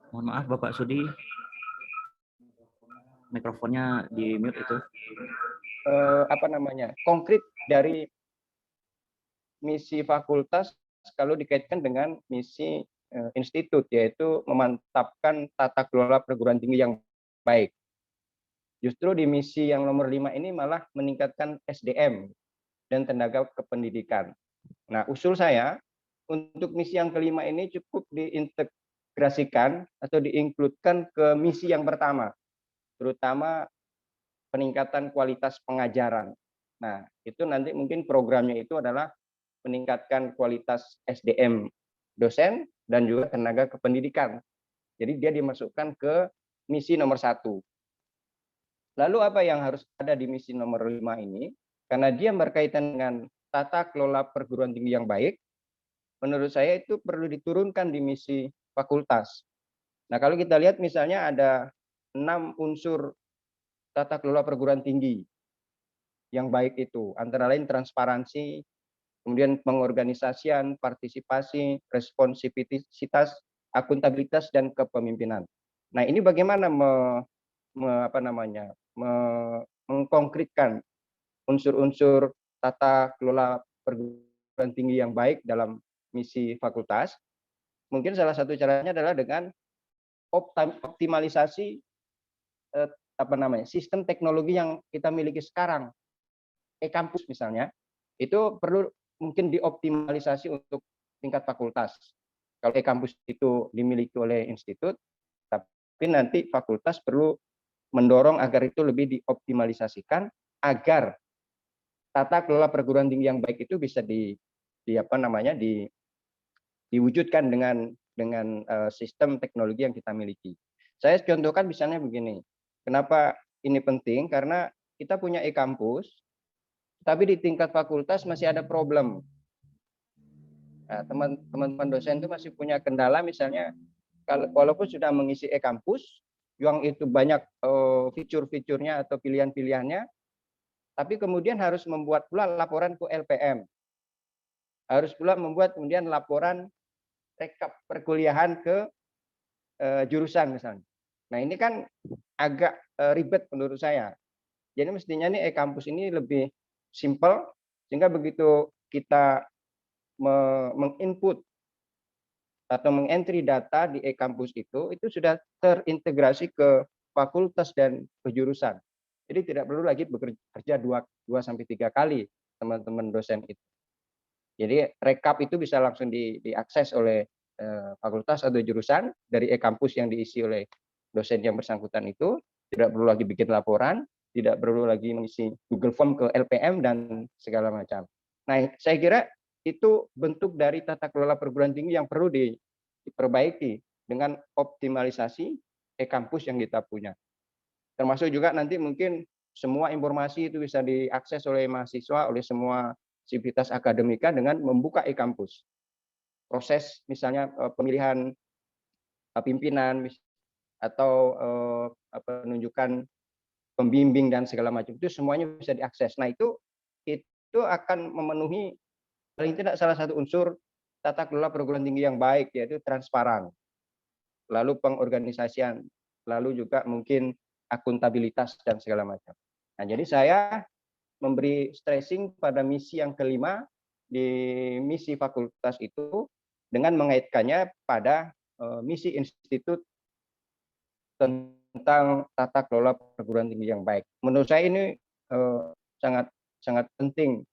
Mohon maaf Bapak Sudi, mikrofonnya di mute itu. Konkret dari misi fakultas kalau dikaitkan dengan misi institut, yaitu memantapkan tata kelola perguruan tinggi yang baik. Justru di misi yang nomor 5 ini malah meningkatkan SDM dan tenaga kependidikan. Nah, usul saya untuk misi yang kelima ini cukup diintegrasikan atau diinkludkan ke misi yang pertama, terutama peningkatan kualitas pengajaran. Nah, itu nanti mungkin programnya itu adalah meningkatkan kualitas SDM dosen dan juga tenaga kependidikan. Jadi dia dimasukkan ke misi nomor 1. Lalu apa yang harus ada di misi nomor 5 ini? Karena dia berkaitan dengan tata kelola perguruan tinggi yang baik, menurut saya itu perlu diturunkan di misi fakultas. Nah, kalau kita lihat misalnya ada 6 unsur tata kelola perguruan tinggi yang baik itu, antara lain transparansi, kemudian pengorganisasian, partisipasi, responsivitas, akuntabilitas, dan kepemimpinan. Nah, ini bagaimana mengkonkretkan unsur-unsur tata kelola perguruan tinggi yang baik dalam misi fakultas? Mungkin salah satu caranya adalah dengan optimalisasi sistem teknologi yang kita miliki sekarang. E-kampus misalnya, itu perlu mungkin dioptimalisasi untuk tingkat fakultas. Kalau e-kampus itu dimiliki oleh institut, tapi nanti fakultas perlu mendorong agar itu lebih dioptimalisasikan agar tata kelola perguruan tinggi yang baik itu bisa diwujudkan dengan sistem teknologi yang kita miliki. Saya contohkan misalnya begini. Kenapa ini penting? Karena kita punya e-kampus, tapi di tingkat fakultas masih ada problem. Nah, teman-teman dosen itu masih punya kendala, misalnya walaupun sudah mengisi e-kampus yang itu banyak fitur-fiturnya atau pilihan-pilihannya, tapi kemudian harus membuat pula laporan ke LPM, harus pula membuat kemudian laporan rekap perkuliahan ke jurusan misalnya. Nah, ini kan agak ribet menurut saya. Jadi mestinya nih e-kampus ini lebih simple, sehingga begitu kita menginput atau mengentry data di e-kampus itu sudah terintegrasi ke fakultas dan ke jurusan. Jadi tidak perlu lagi bekerja 2 sampai 3 kali teman-teman dosen itu. Jadi rekap itu bisa langsung diakses oleh fakultas atau jurusan dari e-kampus yang diisi oleh dosen yang bersangkutan itu, tidak perlu lagi bikin laporan, tidak perlu lagi mengisi Google Form ke LPM dan segala macam. Nah, saya kira itu bentuk dari tata kelola perguruan tinggi yang perlu diperbaiki dengan optimalisasi e-kampus yang kita punya. Termasuk juga nanti mungkin semua informasi itu bisa diakses oleh mahasiswa, oleh semua sivitas akademika dengan membuka e-kampus. Proses misalnya pemilihan pimpinan atau penunjukan pembimbing dan segala macam itu semuanya bisa diakses. Nah, itu akan memenuhi paling tidak salah satu unsur tata kelola perguruan tinggi yang baik, yaitu transparan, lalu pengorganisasian, lalu juga mungkin akuntabilitas dan segala macam. Nah, jadi saya memberi stressing pada misi yang kelima di misi fakultas itu dengan mengaitkannya pada misi institut tentang tata kelola perguruan tinggi yang baik. Menurut saya ini sangat sangat penting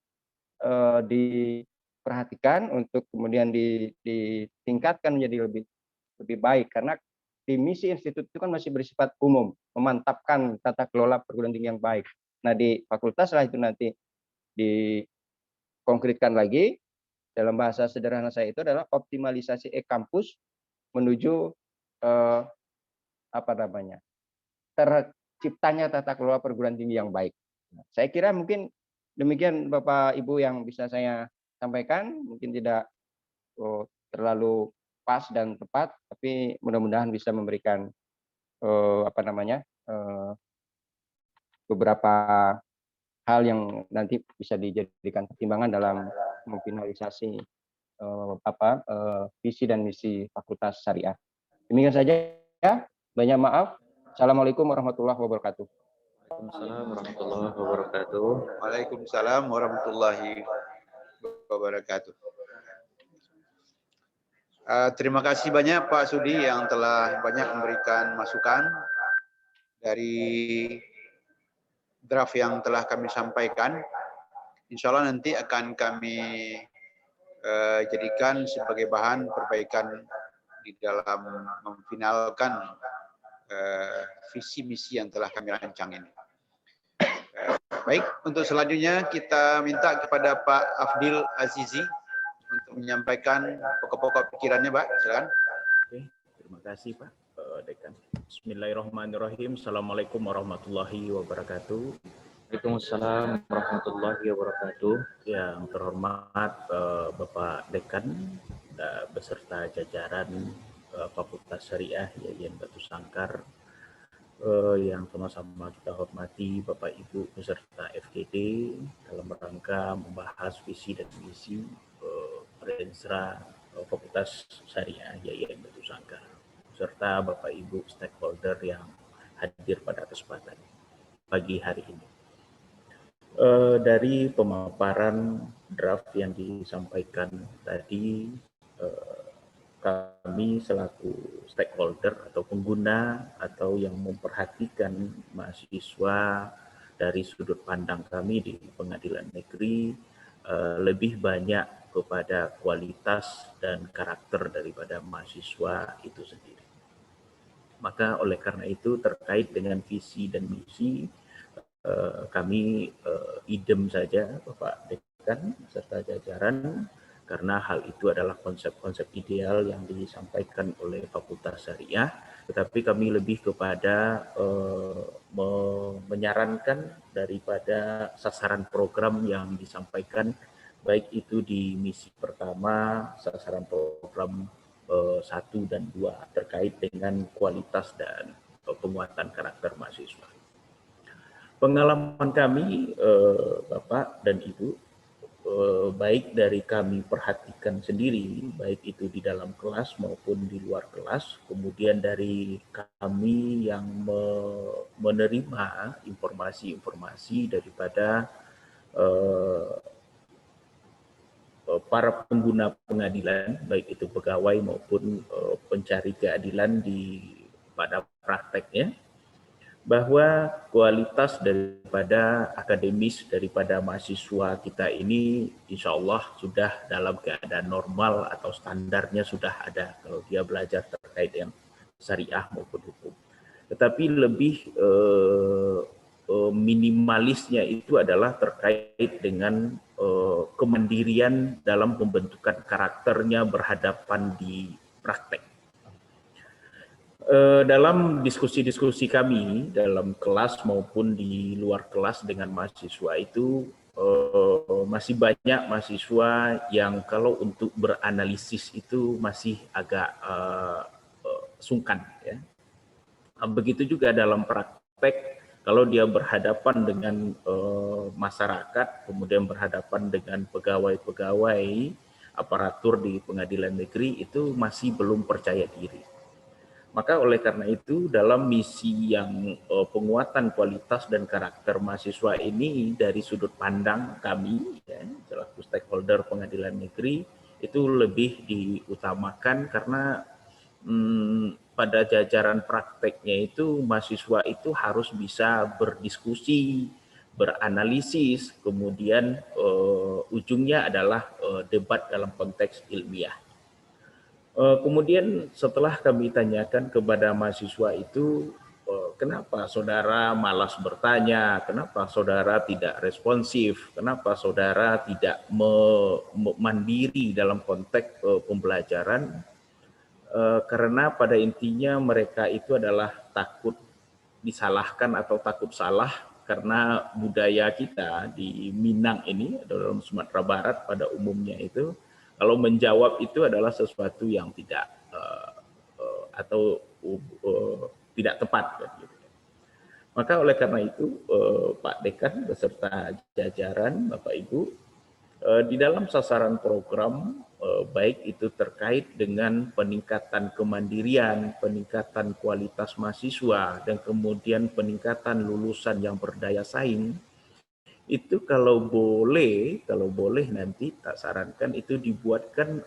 diperhatikan untuk kemudian ditingkatkan menjadi lebih baik, karena di misi institut itu kan masih bersifat umum, memantapkan tata kelola perguruan tinggi yang baik. Nah, di fakultas lah itu nanti dikonkretkan lagi. Dalam bahasa sederhana saya itu adalah optimalisasi e-kampus menuju terciptanya tata kelola perguruan tinggi yang baik. Nah, saya kira mungkin demikian Bapak Ibu yang bisa saya sampaikan, mungkin tidak terlalu pas dan tepat, tapi mudah-mudahan bisa memberikan beberapa hal yang nanti bisa dijadikan pertimbangan dalam memfinalisasi visi dan misi Fakultas Syariah. Demikian saja Banyak maaf. Assalamualaikum warahmatullahi wabarakatuh. Waalaikumsalam warahmatullahi wabarakatuh. Waalaikumsalam warahmatullahi wabarakatuh. Terima kasih banyak Pak Sudi yang telah banyak memberikan masukan dari draft yang telah kami sampaikan. Insya Allah nanti akan kami jadikan sebagai bahan perbaikan di dalam memfinalkan visi misi yang telah kami rancang ini. Baik, untuk selanjutnya kita minta kepada Pak Afdil Azizi untuk menyampaikan pokok-pokok pikirannya, Pak. Silakan. Oke, terima kasih Pak Dekan. Bismillahirrahmanirrahim. Assalamualaikum warahmatullahi wabarakatuh. Waalaikumsalam warahmatullahi wabarakatuh. Yang terhormat Bapak Dekan beserta jajaran Fakultas Syariah Yayan Batu Sangkar, yang sama-sama kita hormati Bapak Ibu beserta FGD dalam rangka membahas visi dan misi Rensra Fakultas Syariah Yayan Batu Sangkar, serta Bapak Ibu stakeholder yang hadir pada kesempatan pagi hari ini. Dari pemaparan draft yang disampaikan tadi, kami selaku stakeholder atau pengguna atau yang memperhatikan mahasiswa dari sudut pandang kami di pengadilan negeri lebih banyak kepada kualitas dan karakter daripada mahasiswa itu sendiri. Maka oleh karena itu terkait dengan visi dan misi, kami idem saja Bapak Dekan serta jajaran, karena hal itu adalah konsep-konsep ideal yang disampaikan oleh Fakultas Syariah, tetapi kami lebih kepada menyarankan daripada sasaran program yang disampaikan, baik itu di misi pertama, sasaran program 1 dan 2 terkait dengan kualitas dan penguatan karakter mahasiswa. Pengalaman kami, Bapak dan Ibu, baik dari kami perhatikan sendiri, baik itu di dalam kelas maupun di luar kelas, kemudian dari kami yang menerima informasi-informasi daripada para pengguna pengadilan, baik itu pegawai maupun pencari keadilan pada prakteknya, bahwa kualitas daripada akademis daripada mahasiswa kita ini insya Allah sudah dalam keadaan normal atau standarnya sudah ada kalau dia belajar terkait yang syariah maupun hukum. Tetapi lebih minimalisnya itu adalah terkait dengan kemandirian dalam pembentukan karakternya berhadapan di praktek. Dalam diskusi-diskusi kami dalam kelas maupun di luar kelas dengan mahasiswa itu masih banyak mahasiswa yang kalau untuk beranalisis itu masih agak sungkan, ya. Begitu juga dalam praktek, kalau dia berhadapan dengan masyarakat, kemudian berhadapan dengan pegawai-pegawai aparatur di pengadilan negeri, itu masih belum percaya diri. Maka oleh karena itu dalam misi yang penguatan kualitas dan karakter mahasiswa ini dari sudut pandang kami, ya, selaku stakeholder pengadilan negeri, itu lebih diutamakan karena pada jajaran prakteknya itu mahasiswa itu harus bisa berdiskusi, beranalisis, kemudian ujungnya adalah debat dalam konteks ilmiah. Kemudian setelah kami tanyakan kepada mahasiswa itu, kenapa saudara malas bertanya, kenapa saudara tidak responsif, kenapa saudara tidak mandiri dalam konteks pembelajaran, karena pada intinya mereka itu adalah takut disalahkan atau takut salah, karena budaya kita di Minang ini, dalam Sumatera Barat pada umumnya itu, kalau menjawab itu adalah sesuatu yang tidak tidak tepat. Gitu. Maka oleh karena itu Pak Dekan beserta jajaran Bapak Ibu Di dalam sasaran program, baik itu terkait dengan peningkatan kemandirian, peningkatan kualitas mahasiswa, dan kemudian peningkatan lulusan yang berdaya saing, itu kalau boleh nanti tak sarankan itu dibuatkan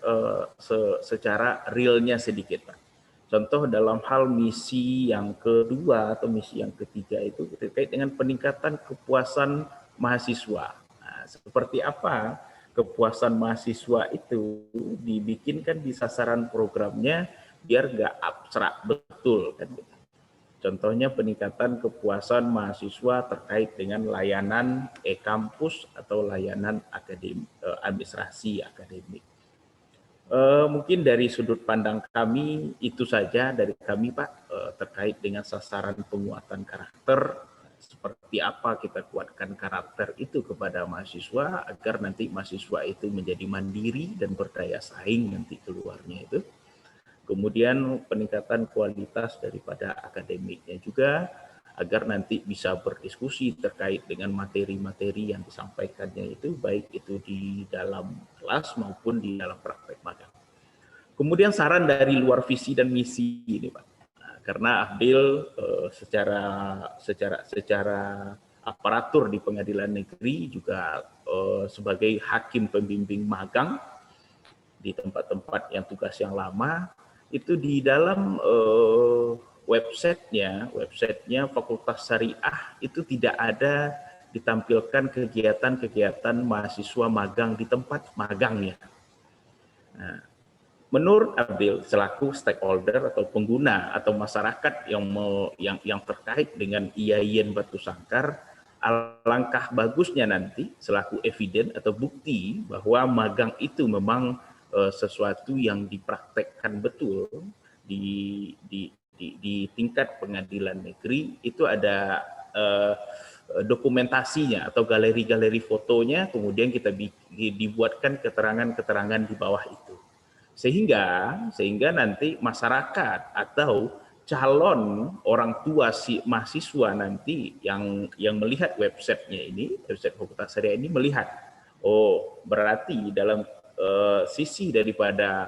secara realnya sedikit, Pak. Contoh dalam hal misi yang kedua atau misi yang ketiga itu terkait dengan peningkatan kepuasan mahasiswa. Nah, seperti apa kepuasan mahasiswa itu dibikinkan di sasaran programnya biar nggak abstrak betul kan. Contohnya peningkatan kepuasan mahasiswa terkait dengan layanan e-kampus atau layanan administrasi akademik. Mungkin dari sudut pandang kami itu saja dari kami, Pak, terkait dengan sasaran penguatan karakter. Seperti apa kita kuatkan karakter itu kepada mahasiswa agar nanti mahasiswa itu menjadi mandiri dan berdaya saing nanti keluarnya itu. Kemudian peningkatan kualitas daripada akademiknya juga agar nanti bisa berdiskusi terkait dengan materi-materi yang disampaikannya itu, baik itu di dalam kelas maupun di dalam praktek magang. Kemudian saran dari luar visi dan misi ini, Pak. Nah, karena Abdil secara aparatur di pengadilan negeri juga sebagai hakim pembimbing magang di tempat-tempat yang tugas yang lama, itu di dalam websitenya Fakultas Syariah itu tidak ada ditampilkan kegiatan-kegiatan mahasiswa magang di tempat magangnya. Nah, menurut Abdil selaku stakeholder atau pengguna atau masyarakat yang terkait dengan IAIN Batu Sangkar, alangkah bagusnya nanti selaku eviden atau bukti bahwa magang itu memang sesuatu yang dipraktekkan betul di tingkat pengadilan negeri, itu ada dokumentasinya atau galeri-galeri fotonya, kemudian kita dibuatkan keterangan-keterangan di bawah itu, sehingga nanti masyarakat atau calon orang tua si mahasiswa nanti yang melihat websitenya ini, website Fakultas Syariah ini, melihat, oh berarti dalam sisi daripada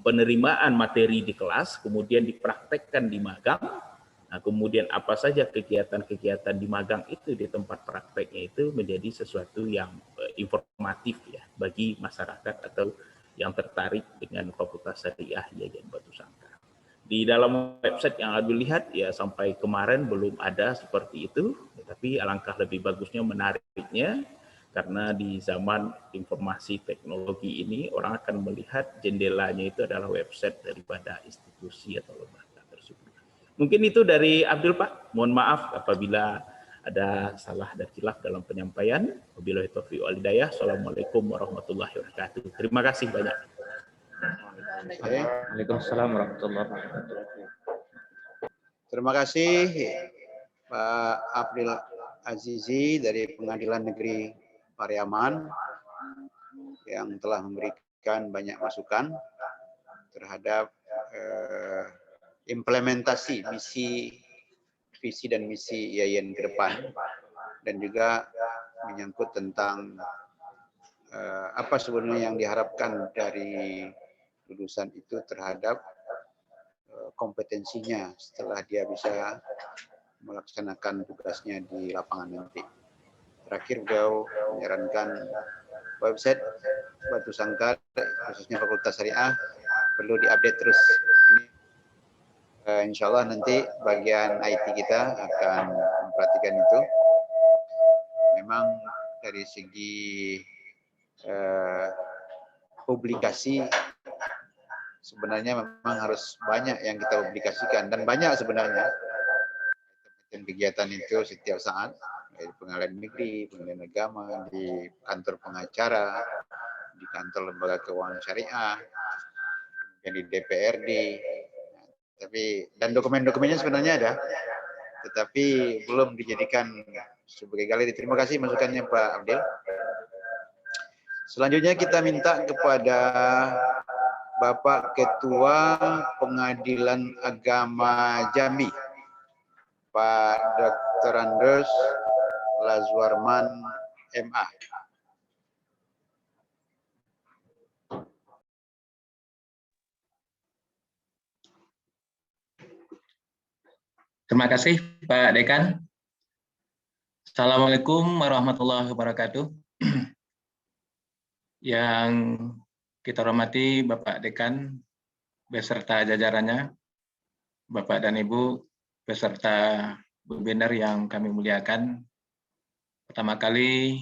penerimaan materi di kelas, kemudian dipraktekkan di magang. Nah, kemudian apa saja kegiatan-kegiatan di magang itu di tempat prakteknya itu menjadi sesuatu yang informatif ya bagi masyarakat atau yang tertarik dengan Fakultas Syariah IAIN Batu Sangkar. Di dalam website yang Abdul lihat ya sampai kemarin belum ada seperti itu, tapi alangkah lebih bagusnya, menariknya, karena di zaman informasi teknologi ini orang akan melihat jendelanya itu adalah website daripada institusi atau lembaga tersebut. Mungkin itu dari Abdul, Pak. Mohon maaf apabila ada salah dan khilaf dalam penyampaian. Wabillahi taufiq wal hidayah. Assalamualaikum warahmatullahi wabarakatuh. Terima kasih banyak. Waalaikumsalam warahmatullahi wabarakatuh. Terima kasih Pak Abdul Azizi dari Pengadilan Negeri Pariaman yang telah memberikan banyak masukan terhadap implementasi visi dan misi IAIN ke depan, dan juga menyangkut tentang apa sebenarnya yang diharapkan dari lulusan itu terhadap kompetensinya setelah dia bisa melaksanakan tugasnya di lapangan nanti. Terakhir beliau menyarankan website Batu Sangkar khususnya Fakultas Syariah perlu diupdate terus. Ini insya Allah nanti bagian IT kita akan memperhatikan itu. Memang dari segi publikasi sebenarnya memang harus banyak yang kita publikasikan, dan banyak sebenarnya kegiatan itu setiap saat, di pengadilan negeri, pengadilan agama, di kantor pengacara, di kantor lembaga keuangan syariah, dan di DPRD. Dan dokumen-dokumennya sebenarnya ada, tetapi belum dijadikan sebagai galeri. Terima kasih masukannya Pak Abdil. Selanjutnya kita minta kepada Bapak Ketua Pengadilan Agama Jambi, Pak Dr. Andes Lazwarman MA, Terima kasih Pak Dekan. Assalamualaikum warahmatullahi wabarakatuh. Yang kita hormati Bapak Dekan beserta jajarannya, Bapak dan Ibu beserta webinar yang kami muliakan. Pertama kali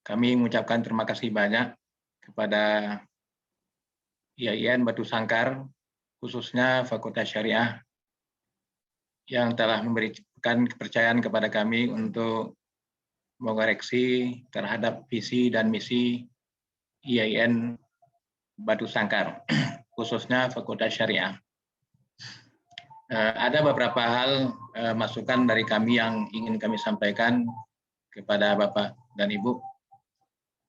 kami mengucapkan terima kasih banyak kepada IAIN Batu Sangkar, khususnya Fakultas Syariah, yang telah memberikan kepercayaan kepada kami untuk mengoreksi terhadap visi dan misi IAIN Batu Sangkar, khususnya Fakultas Syariah. Ada beberapa hal masukan dari kami yang ingin kami sampaikan kepada Bapak dan Ibu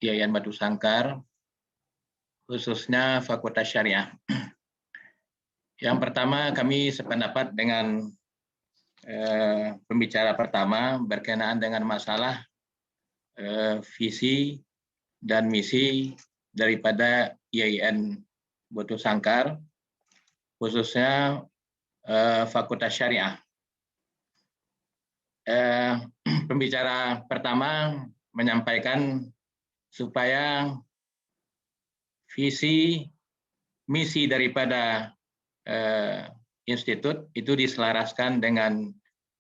IAIN Batu Sangkar, khususnya Fakultas Syariah. Yang pertama, kami sependapat dengan pembicara pertama berkenaan dengan masalah visi dan misi daripada IAIN Batu Sangkar, khususnya Fakultas Syariah. Pembicara pertama menyampaikan supaya visi misi daripada institut itu diselaraskan dengan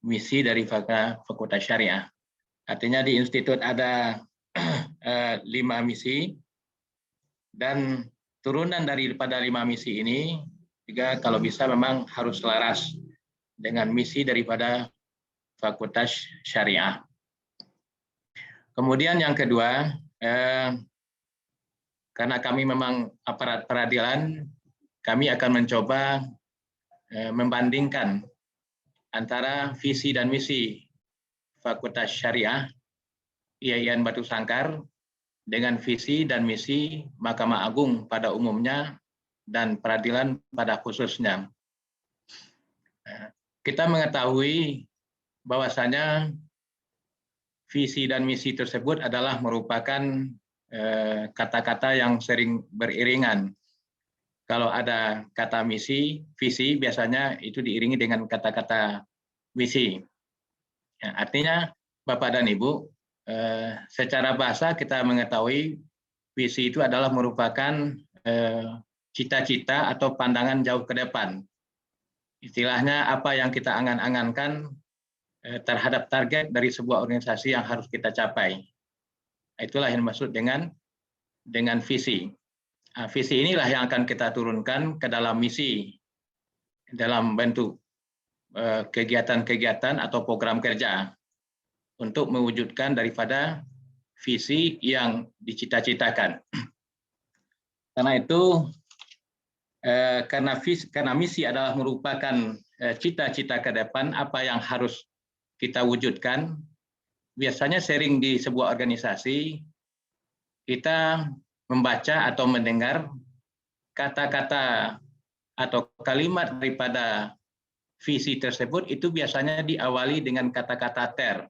misi dari Fakultas Syariah. Artinya di institut ada 5 misi, dan turunan daripada 5 misi ini juga kalau bisa memang harus selaras dengan misi daripada Fakultas Syariah. Kemudian yang kedua, karena kami memang aparat peradilan, kami akan mencoba membandingkan antara visi dan misi Fakultas Syariah IAIN Batu Sangkar dengan visi dan misi Mahkamah Agung pada umumnya dan peradilan pada khususnya. Kita mengetahui bahwasanya visi dan misi tersebut adalah merupakan kata-kata yang sering beriringan. Kalau ada kata misi, visi biasanya itu diiringi dengan kata-kata misi. Ya, artinya Bapak dan Ibu, secara bahasa kita mengetahui visi itu adalah merupakan cita-cita atau pandangan jauh ke depan. Istilahnya apa yang kita angan-angankan terhadap target dari sebuah organisasi yang harus kita capai. Itulah yang dimaksud dengan visi. Nah, visi inilah yang akan kita turunkan ke dalam misi dalam bentuk kegiatan-kegiatan atau program kerja untuk mewujudkan daripada visi yang dicita-citakan. Karena itu, karena misi adalah merupakan cita-cita ke depan, apa yang harus kita wujudkan, biasanya sering di sebuah organisasi, kita membaca atau mendengar kata-kata atau kalimat daripada visi tersebut itu biasanya diawali dengan kata-kata ter.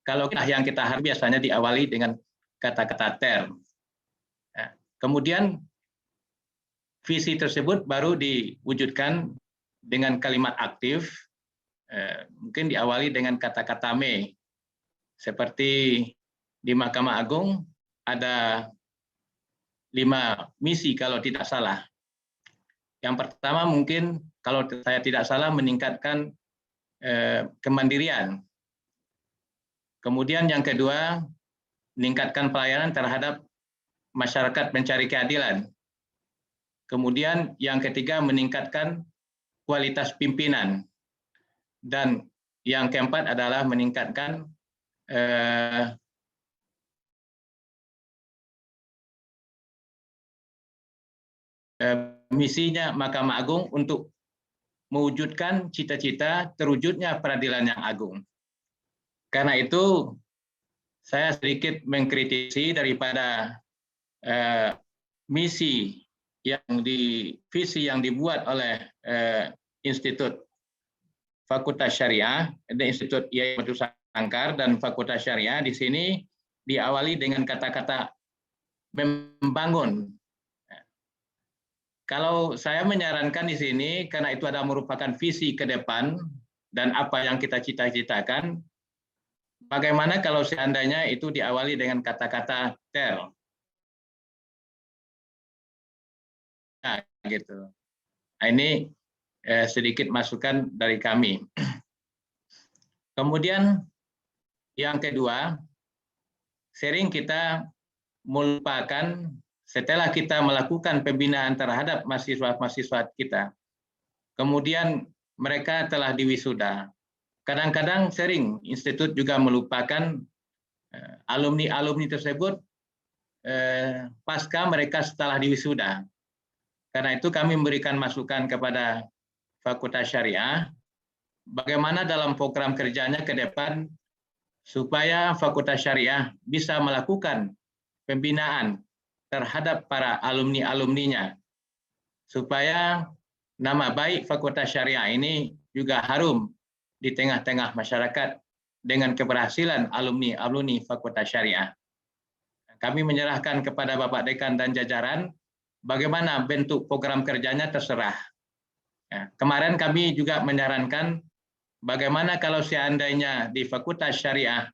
Kalau yang kita harus biasanya diawali dengan kata-kata ter. Kemudian visi tersebut baru diwujudkan dengan kalimat aktif, mungkin diawali dengan kata-kata me. Seperti di Mahkamah Agung ada 5 misi kalau tidak salah. Yang pertama mungkin kalau saya tidak salah meningkatkan kemandirian. Kemudian yang kedua, meningkatkan pelayanan terhadap masyarakat pencari keadilan. Kemudian yang ketiga, meningkatkan kualitas pimpinan. Dan yang keempat adalah meningkatkan misinya Mahkamah Agung untuk mewujudkan cita-cita terwujudnya peradilan yang agung. Karena itu, saya sedikit mengkritisi daripada visi yang dibuat oleh Institut Fakultas Syariah, Institut IAIN Batu Sangkar dan Fakultas Syariah di sini diawali dengan kata-kata membangun. Kalau saya menyarankan di sini, karena itu adalah merupakan visi ke depan dan apa yang kita cita-citakan, bagaimana kalau seandainya itu diawali dengan kata-kata tel? Nah, gitu. Nah, ini sedikit masukan dari kami. Kemudian yang kedua, sering kita melupakan setelah kita melakukan pembinaan terhadap mahasiswa-mahasiswa kita, kemudian mereka telah diwisuda. Kadang-kadang sering institut juga melupakan alumni-alumni tersebut pasca mereka setelah diwisuda. Karena itu kami memberikan masukan kepada Fakultas Syariah, bagaimana dalam program kerjanya ke depan supaya Fakultas Syariah bisa melakukan pembinaan terhadap para alumni-alumninya, supaya nama baik Fakultas Syariah ini juga harum di tengah-tengah masyarakat dengan keberhasilan alumni-alumni Fakultas Syariah. Kami menyerahkan kepada Bapak Dekan dan jajaran bagaimana bentuk program kerjanya terserah. Kemarin kami juga menyarankan bagaimana kalau seandainya di Fakultas Syariah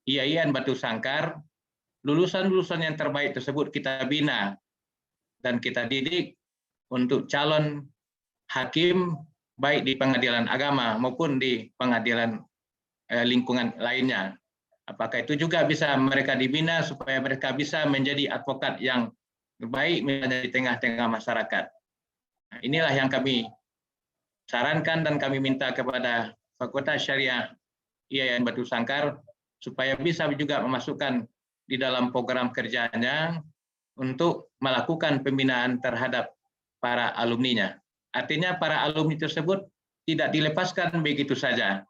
IAIN Batu Sangkar, lulusan-lulusan yang terbaik tersebut kita bina dan kita didik untuk calon hakim baik di pengadilan agama maupun di pengadilan lingkungan lainnya. Apakah itu juga bisa mereka dibina supaya mereka bisa menjadi advokat yang baik misalnya di tengah-tengah masyarakat. Nah, inilah yang kami sarankan dan kami minta kepada Fakultas Syariah IAIN Batu Sangkar supaya bisa juga memasukkan di dalam program kerjanya untuk melakukan pembinaan terhadap para alumninya. Artinya para alumni tersebut tidak dilepaskan begitu saja.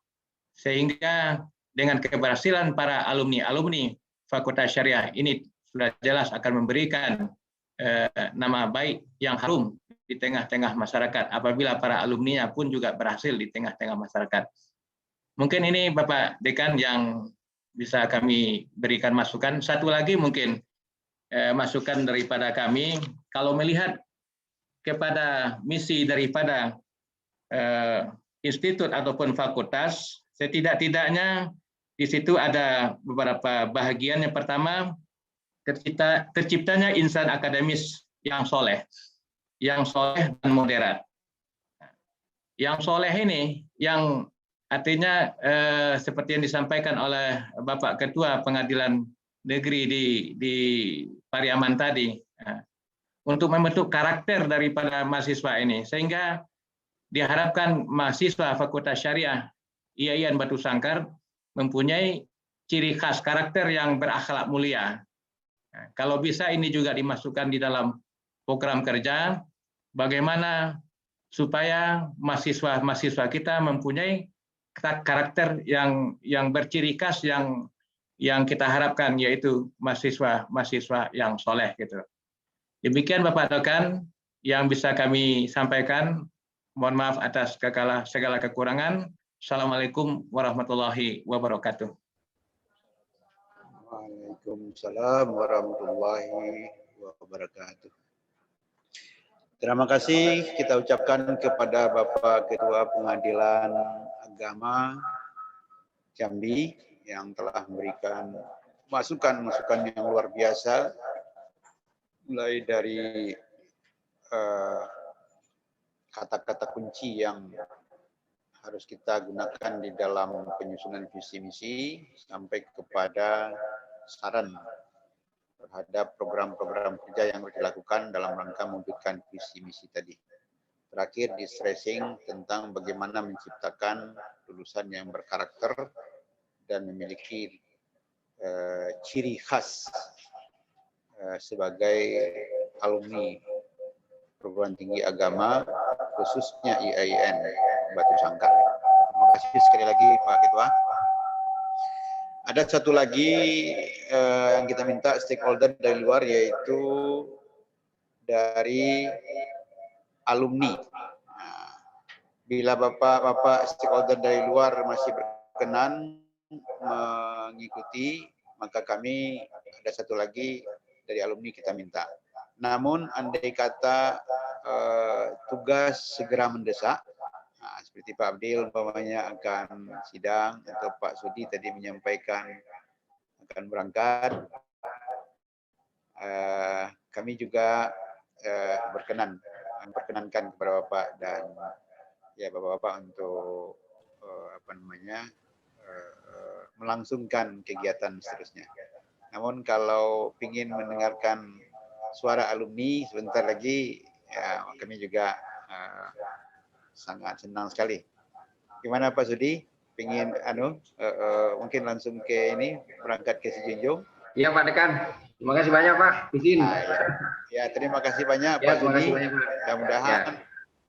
Sehingga dengan keberhasilan para alumni-alumni Fakultas Syariah ini sudah jelas akan memberikan nama baik yang harum di tengah-tengah masyarakat apabila para alumninya pun juga berhasil di tengah-tengah masyarakat. Mungkin ini Bapak Dekan yang bisa kami berikan masukan. Satu lagi mungkin masukan daripada kami, kalau melihat kepada misi daripada institut ataupun fakultas, setidak-tidaknya di situ ada beberapa bahagian. Yang pertama, terciptanya insan akademis yang soleh dan moderat. Yang soleh ini, yang artinya seperti yang disampaikan oleh Bapak Ketua Pengadilan Negeri di Pariaman tadi, untuk membentuk karakter daripada mahasiswa ini, sehingga diharapkan mahasiswa Fakultas Syariah IAIN Batu Sangkar mempunyai ciri khas karakter yang berakhlak mulia. Kalau bisa ini juga dimasukkan di dalam program kerja, bagaimana supaya mahasiswa-mahasiswa kita mempunyai karakter yang berciri khas yang kita harapkan, yaitu mahasiswa yang soleh gitu. Demikian Bapak Dekan yang bisa kami sampaikan. Mohon maaf atas segala kekurangan. Assalamualaikum warahmatullahi wabarakatuh. Waalaikumsalam warahmatullahi wabarakatuh. Terima kasih kita ucapkan kepada Bapak Ketua Pengadilan Agama Jambi yang telah memberikan masukan-masukan yang luar biasa, mulai dari kata-kata kunci yang harus kita gunakan di dalam penyusunan visi misi sampai kepada saran terhadap program-program kerja yang harus dilakukan dalam rangka mewujudkan visi misi tadi. Terakhir di stressing tentang bagaimana menciptakan lulusan yang berkarakter dan memiliki ciri khas sebagai alumni perguruan tinggi agama, khususnya IAIN Batu Sangkar. Terima kasih sekali lagi Pak Ketua. Ada satu lagi yang kita minta stakeholder dari luar, yaitu dari alumni. Nah, bila Bapak-Bapak stakeholder dari luar masih berkenan mengikuti, maka kami ada satu lagi dari alumni kita minta. Namun andai kata tugas segera mendesak, nah, seperti Pak Abdil umpamanya akan sidang atau Pak Sudi tadi menyampaikan akan berangkat, kami juga memperkenankan kepada Bapak dan ya Bapak-Bapak untuk melangsungkan kegiatan seterusnya. Namun kalau ingin mendengarkan suara alumni sebentar lagi, ya kami juga sangat senang sekali. Gimana Pak Sudi? Ingin mungkin langsung ke ini berangkat ke Sijunjung? Iya Pak Dekan, terima kasih banyak Pak. Izin. Ya, terima kasih banyak Ya, Pak Sudi. banyak, Pak. Mudah-mudahan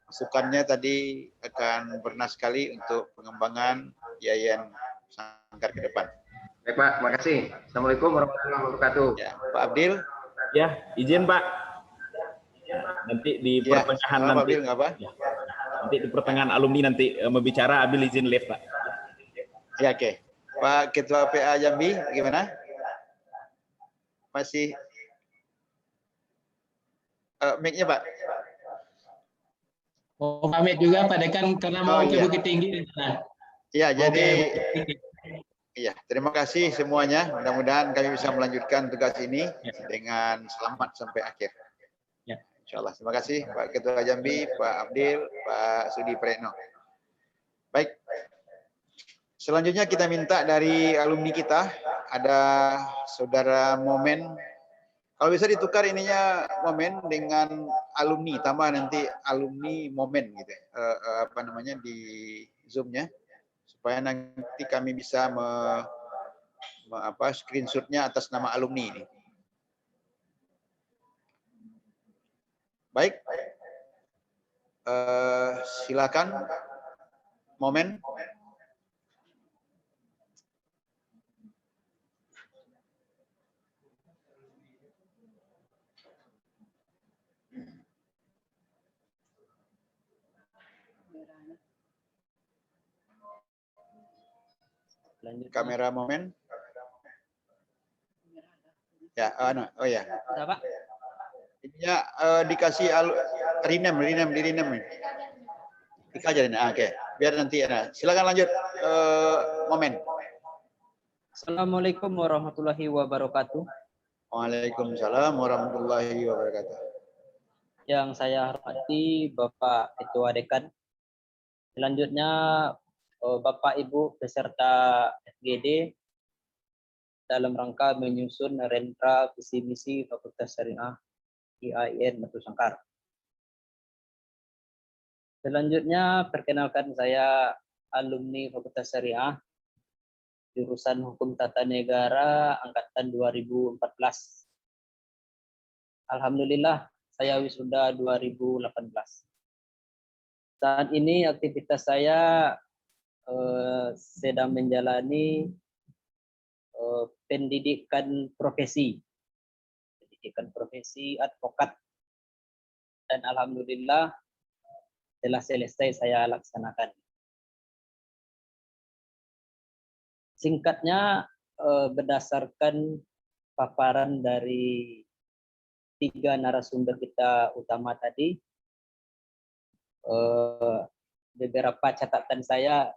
masukannya tadi akan bernas sekali untuk pengembangan Yayan Sangkar ke depan. Baik Pak, terima kasih. Assalamualaikum warahmatullahi wabarakatuh. Ya, Pak Abdil. Ya, izin Pak. Nanti di pertengahan Pak Abdil, nggak apa? Ya, nanti di pertengahan alumni nanti membicara, Abil izin live Pak. Ya, oke. Pak Ketua PA Jambi, gimana? Masih mic-nya Pak? Oh, pamit juga Pak Dekan karena mau ke Bukit Tinggi. Iya, jadi iya, terima kasih semuanya. Mudah-mudahan kami bisa melanjutkan tugas ini dengan selamat sampai akhir. Ya. Insyaallah. Terima kasih Pak Ketua Jambi, Pak Abdil, Pak Sudi Pretno. Baik. Selanjutnya kita minta dari alumni kita ada Saudara Momen. Kalau bisa ditukar ininya Momen dengan alumni, tambah nanti alumni Momen gitu. Di Zoom-nya supaya nanti kami bisa screenshot-nya atas nama alumni ini. Baik. Silakan Momen. Kamera Momen. Ya, oh ya. Pak. Ininya dikasih rename. Dikasih aja ini. Oke. Biar nanti ada. Silakan lanjut Momen. Assalamualaikum warahmatullahi wabarakatuh. Waalaikumsalam warahmatullahi wabarakatuh. Yang saya hormati Bapak Ketua Dekan. Selanjutnya Bapak Ibu peserta FGD dalam rangka menyusun Rentra visi misi Fakultas Syariah IAIN Batu Sangkar. Selanjutnya perkenalkan saya alumni Fakultas Syariah jurusan Hukum Tata Negara angkatan 2014. Alhamdulillah saya wisuda 2018. Saat ini aktivitas saya sedang menjalani pendidikan profesi advokat, dan alhamdulillah telah selesai saya laksanakan. Singkatnya, berdasarkan paparan dari 3 narasumber kita utama tadi, beberapa catatan saya